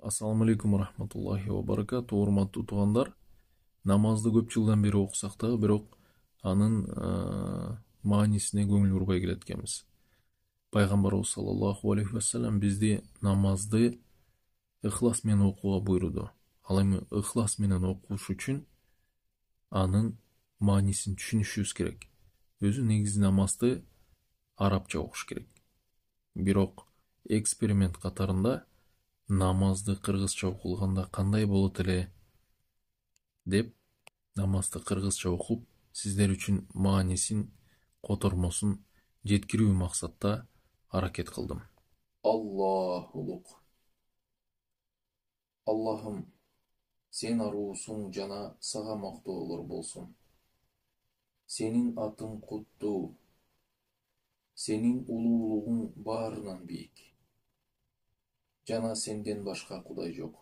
Assalamu алейкум рахматуллахи ва баракату. Урматтуу туугандар, намазды көп жылдан бери окусак дагы бирок анын маанисине көңүл бурбай келет экенбиз. Пайгамбарыбыз саллаллаху алейхи вассалам бизди намазды ыхлас менен окууга буйруду. Ал эми ыхлас менен окуш үчүн анын маанисин түшүнүшүбүз керек. Өзү негизи намазды арабча окуш керек. Бирок эксперимент катарында намазды кыргызча окулганда кандай болот эле деп намазды кыргызча окуп сиздер үчүн маанисин, котормосун жеткирүү максатта аракет кылдым. Аллах улук. Аллахым, сен аруусуң жана сага мактоолор болсун. Сенин атың куттуу. Сенин улуулугуң баарынан бийик. Жана сенден башка кудай жок.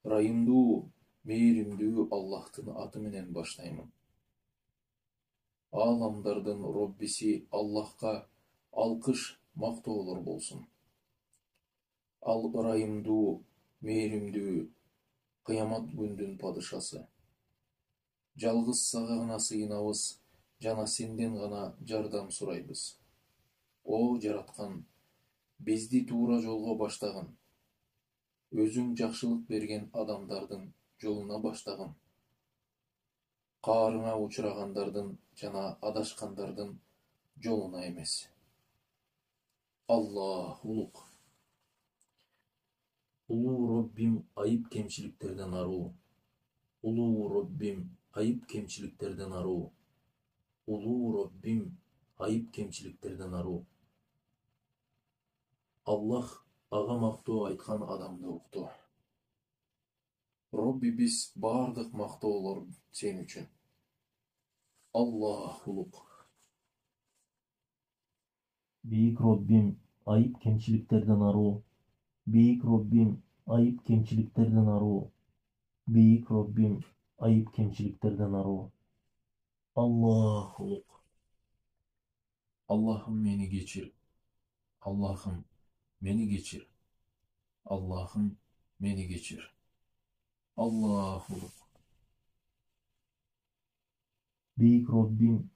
Райымдуу, мээримдүү Аллахтын аты менен баштаймын. Ааламдардын Роббиси Аллахка алкыш, мактоолор болсун. Ал ырайымдуу, мээримдүү, кыямат күндүн падышасы. Жалгыз сага гана сыйынабыз, жана сенден гана жардам сурайбыз. О жараткан, бизди туура жолго баштагын, өзүң жакшылык берген адамдардын жолуна баштагын, каарыңа учурагандардын жана адашкандардын жолуна эмес. Аллах улук. Улуу Роббим айып кемчиликтерден аруу. Улуу Роббим айып кемчиликтерден аруу. Улуу Роббим айып кемчиликтерден аруу. Аллах ага мактоо айткан адамды укту. Робби, биз бардык мактоолор сен үчүн. Аллах улук. Бийик Роббим айып кемчиликтерден аруу. Бийик Роббим айып кемчиликтерден аруу. Бийик Роббим айып кемчиликтерден аруу. Аллах улук. Аллахым, мени кечир. Аллахым, мени кечир. Аллахым, мени кечир. Аллах улук. Бийик Роббим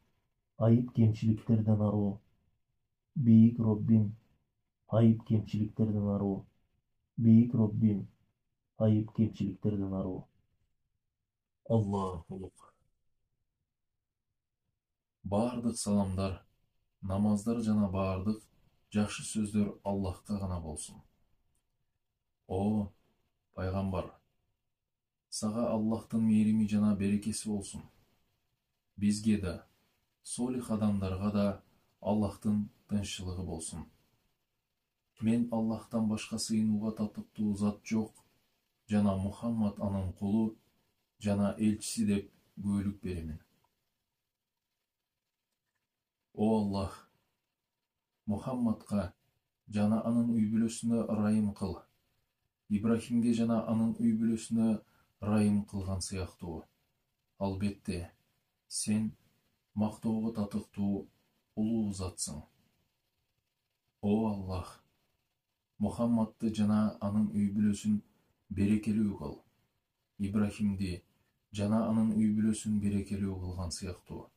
айып кемчиликтерден аруу. Бийик Роббим айып кемчиликтерден аруу. Бийик Роббим айып кемчиликтерден аруу. Аллах улук. Бардык саламдар, намаздар жана бардык жакшы сөздөр Аллахка гана болсун. О пайгамбар, сага Аллахтын мээрими жана берекеси болсун. Бизге да, солих адамдарга да Аллахтын тынччылыгы болсун. Мен Аллахтан башка сыйынууга татыктуу зат жок, жана Мухаммад анын кулу жана элчиси деп күбөлүк беремин. О Аллах, Мухаммадка жана анын үй бүлөсүнө ырайым кыл. Ибрахимге жана анын үй бүлөсүнө ырайым кылган сыяктуу. Албетте, сен мактоого татыктуу улуу затсың. О Аллах, Мухаммадты жана анын үй бүлөсүн берекелүү кыл. Ибрахимди жана анын үй бүлөсүн берекелүү кылган сыяктуу.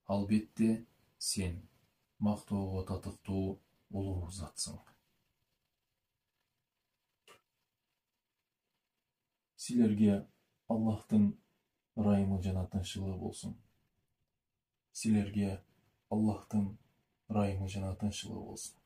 Албетте, сен мактоого татыктуу улуу затсың. Силерге Аллахтын ырайымы жана тынччылыгы болсун. Силерге Аллахтын ырайымы жана тынччылыгы болсун.